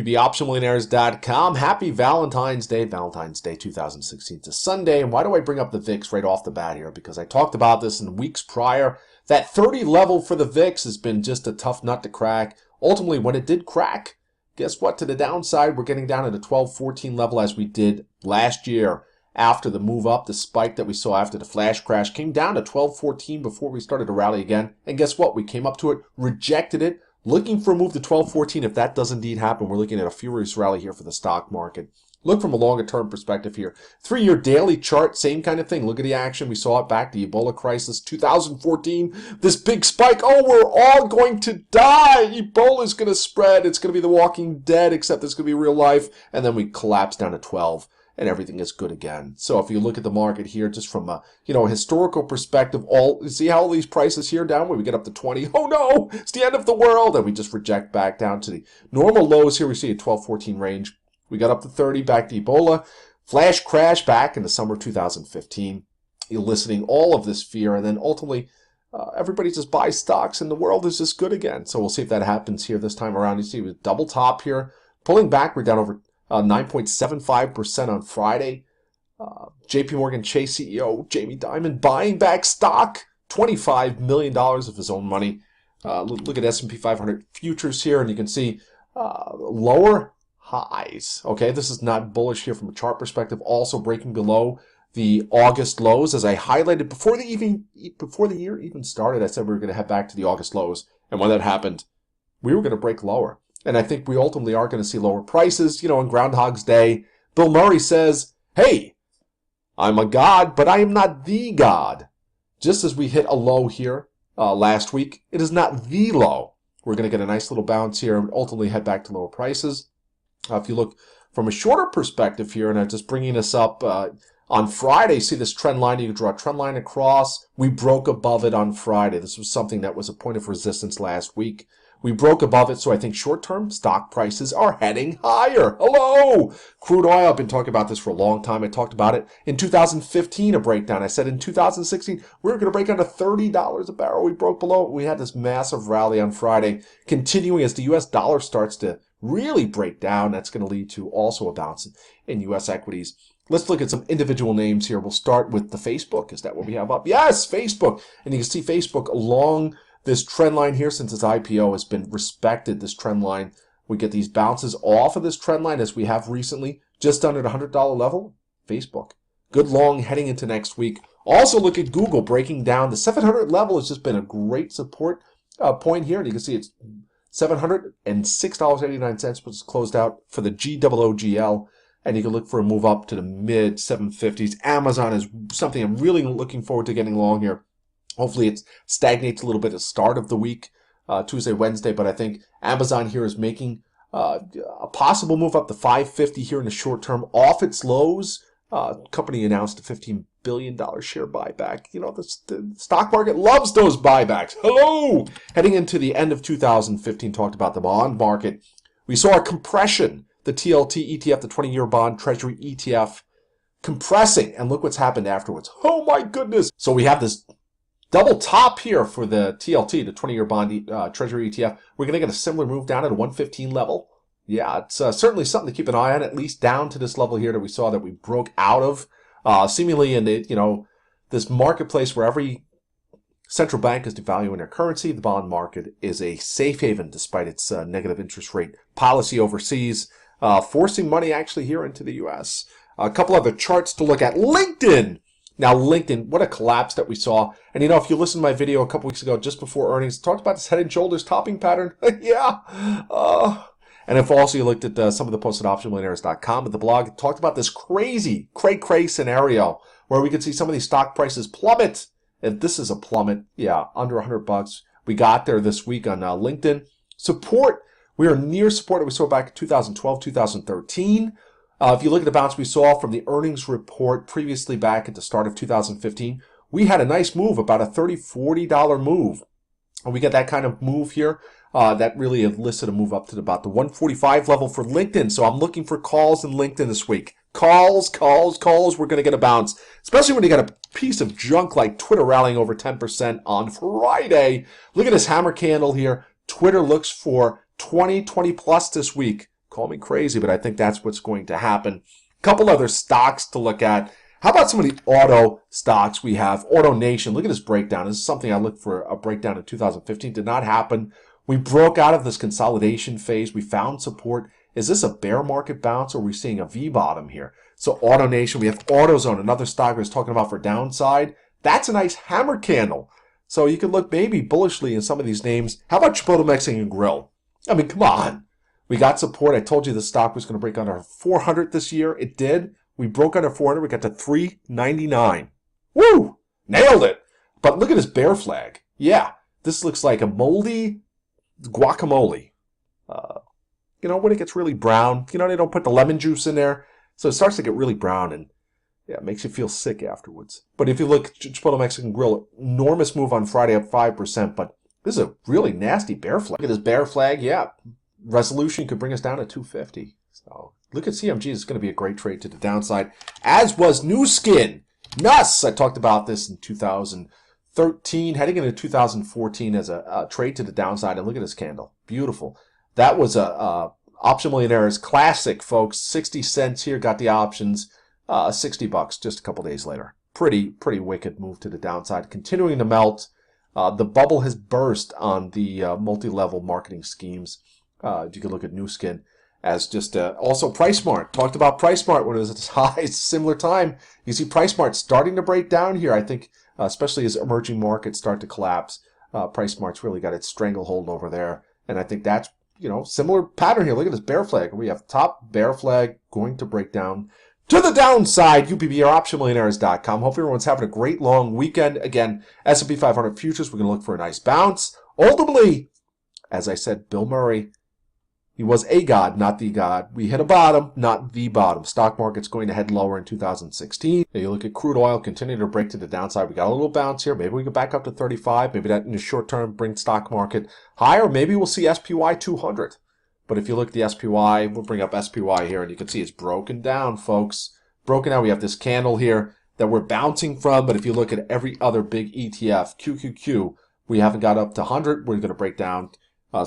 WPBOptionMillionaires.com. Happy Valentine's Day, 2016. It's a Sunday, and why do I bring up the VIX right off the bat here? Because I talked about this in the weeks prior. That 30 level for the VIX has been just a tough nut to crack. Ultimately, when it did crack, guess what? To the downside, we're getting down at the 12-14 level as we did last year after the move up, the spike that we saw after the flash crash. Came down to 12-14 before we started to rally again. And guess what? We came up to it, rejected it, looking for a move to 12-14. If that does indeed happen, we're looking at a furious rally here for the stock market. Look from a longer term perspective here. 3-year daily chart, same kind of thing. Look at the action. We saw it back the Ebola crisis, 2014. This big spike. Oh, we're all going to die. Ebola is going to spread. It's going to be the Walking Dead, except it's going to be real life. And then we collapse down to 12. And everything is good again. So if you look at the market here, just from a historical perspective, see how all these prices here down when we get up to 20. Oh no, it's the end of the world, and we just reject back down to the normal lows here. We see a 12-14 range. We got up to 30, back to Ebola, flash crash back in the summer of 2015, eliciting all of this fear, and then ultimately everybody just buys stocks, and the world is just good again. So we'll see if that happens here this time around. You see, with double top here, pulling back, we're down over 9.75% on Friday. JP Morgan Chase CEO Jamie Dimon buying back stock, $25 million of his own money. Look at S&P 500 futures here, and you can see lower highs. Okay, this is not bullish here from a chart perspective. Also breaking below the August lows, as I highlighted before the year even started. I said we were going to head back to the August lows, and when that happened, we were going to break lower. And I think we ultimately are going to see lower prices. On Groundhog's Day, Bill Murray says, hey, I'm a god, but I am not the god. Just as we hit a low here last week, it is not the low. We're going to get a nice little bounce here and ultimately head back to lower prices. If you look from a shorter perspective here, and I'm just bringing this up on Friday, see this trend line, you can draw a trend line across. We broke above it on Friday. This was something that was a point of resistance last week. We broke above it, so I think short-term stock prices are heading higher. Hello! Crude oil, I've been talking about this for a long time. I talked about it in 2015, a breakdown. I said in 2016, we were going to break down to $30 a barrel. We broke below it. We had this massive rally on Friday, continuing as the U.S. dollar starts to really break down. That's going to lead to also a bounce in U.S. equities. Let's look at some individual names here. We'll start with the Facebook. Is that what we have up? Yes, Facebook. And you can see Facebook along this trend line here, since its IPO has been respected, this trend line. We get these bounces off of this trend line as we have recently, just under the $100 level. Facebook. Good long heading into next week. Also look at Google breaking down. The 700 level has just been a great support point here. And you can see it's $706.89, which is closed out for the GOOGL. And you can look for a move up to the mid 750s. Amazon is something I'm really looking forward to getting long here. Hopefully it stagnates a little bit at the start of the week, Tuesday, Wednesday, but I think Amazon here is making a possible move up to 550 here in the short term off its lows. Company announced a $15 billion share buyback. The stock market loves those buybacks. Hello! Heading into the end of 2015, talked about the bond market. We saw a compression, the TLT ETF, the 20-year bond treasury ETF, compressing, and look what's happened afterwards. Oh my goodness! So we have this double top here for the TLT, the 20-year bond treasury ETF. We're going to get a similar move down at a 115 level. Yeah, it's certainly something to keep an eye on, at least down to this level here that we saw that we broke out of. Seemingly in this marketplace where every central bank is devaluing their currency, the bond market is a safe haven despite its negative interest rate policy overseas, forcing money actually here into the U.S. A couple other charts to look at. LinkedIn. Now, LinkedIn, what a collapse that we saw. And if you listened to my video a couple weeks ago, just before earnings, I talked about this head and shoulders topping pattern. Yeah. And if also you looked at some of the posts at OptionMillionaires.com, at the blog, it talked about this crazy, cray scenario where we could see some of these stock prices plummet. If this is a plummet, yeah, under $100. We got there this week on LinkedIn. Support, we are near support that we saw back in 2012, 2013. If you look at the bounce we saw from the earnings report previously back at the start of 2015, we had a nice move, about a $30, $40 move. And we get that kind of move here. That really elicited a move up to about the 145 level for LinkedIn. So I'm looking for calls in LinkedIn this week. Calls. We're going to get a bounce, especially when you got a piece of junk like Twitter rallying over 10% on Friday. Look at this hammer candle here. Twitter looks for 20 plus this week. Call me crazy, but I think that's what's going to happen. A couple other stocks to look at. How about some of the auto stocks we have? AutoNation, look at this breakdown. This is something I looked for a breakdown in 2015. Did not happen. We broke out of this consolidation phase. We found support. Is this a bear market bounce or are we seeing a V-bottom here? So AutoNation, we have AutoZone, another stock I was talking about for downside. That's a nice hammer candle. So you can look maybe bullishly in some of these names. How about Chipotle Mexican Grill? I mean, come on. We got support. I told you the stock was going to break under 400 this year. It did. We broke under 400. We got to 399. Woo! Nailed it. But look at this bear flag. Yeah, this looks like a moldy guacamole. You know, when it gets really brown, you know, they don't put the lemon juice in there. So it starts to get really brown and yeah, it makes you feel sick afterwards. But if you look at Chipotle Mexican Grill, enormous move on Friday up 5%. But this is a really nasty bear flag. Look at this bear flag. Yeah, resolution could bring us down to 250. So look at CMG. It's going to be a great trade to the downside, as was Nu Skin. NUS. I talked about this in 2013, heading into 2014 as a trade to the downside. And look at this candle. Beautiful. That was a Option Millionaires classic, folks. 60 cents here. Got the options. $60 just a couple days later. Pretty wicked move to the downside. Continuing to melt. The bubble has burst on the multi-level marketing schemes. You can look at Nu Skin as just also PriceSmart. Talked about PriceSmart when it was at its highs, similar time. You see PriceSmart starting to break down here. I think, especially as emerging markets start to collapse, PriceSmart's really got its stranglehold over there. And I think that's, you know, similar pattern here. Look at this bear flag. We have top bear flag going to break down to the downside. UPB, Hope everyone's having a great long weekend. Again, S&P 500 futures, we're going to look for a nice bounce. Ultimately, as I said, Bill Murray, he was a god, not the god. We hit a bottom, not the bottom. Stock market's going to head lower in 2016. You look at crude oil, continue to break to the downside. We got a little bounce here. Maybe we get back up to 35. Maybe that in the short term brings stock market higher. Maybe we'll see SPY 200. But if you look at the SPY, we'll bring up SPY here, and you can see it's broken down, folks. Broken down. We have this candle here that we're bouncing from. But if you look at every other big ETF, QQQ, we haven't got up to 100. We're going to break down.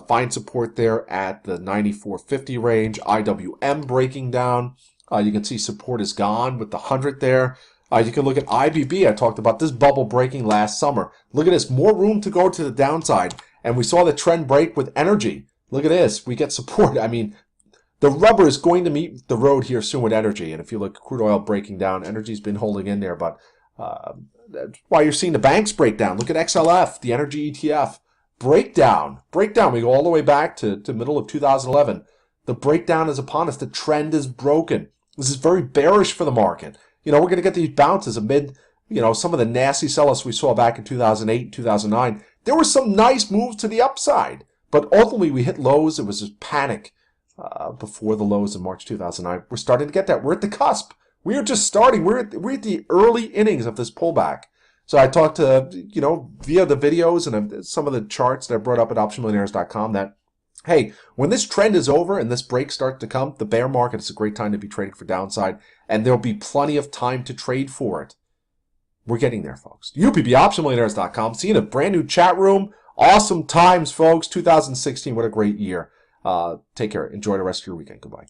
Find support there at the 94.50 range. IWM breaking down. You can see support is gone with the 100 there. You can look at IBB. I talked about this bubble breaking last summer. Look at this. More room to go to the downside. And we saw the trend break with energy. Look at this. We get support. I mean, the rubber is going to meet the road here soon with energy. And if you look at crude oil breaking down, energy's been holding in there. But that's why you're seeing the banks break down. Look at XLF, the energy ETF. Breakdown. We go all the way back to middle of 2011. The breakdown is upon us. The trend is broken. This is very bearish for the market. You know, we're going to get these bounces amid, you know, some of the nasty sell-offs we saw back in 2008, 2009. There were some nice moves to the upside, but ultimately we hit lows. It was just panic before the lows in March 2009. We're starting to get that. We're at the cusp. We are just starting. We're at the early innings of this pullback. So I talked to, you know, via the videos and some of the charts that I brought up at optionmillionaires.com that, hey, when this trend is over and this break starts to come, the bear market is a great time to be trading for downside, and there'll be plenty of time to trade for it. We're getting there, folks. UPB, optionmillionaires.com. See you in a brand new chat room. Awesome times, folks. 2016, what a great year. Take care. Enjoy the rest of your weekend. Goodbye.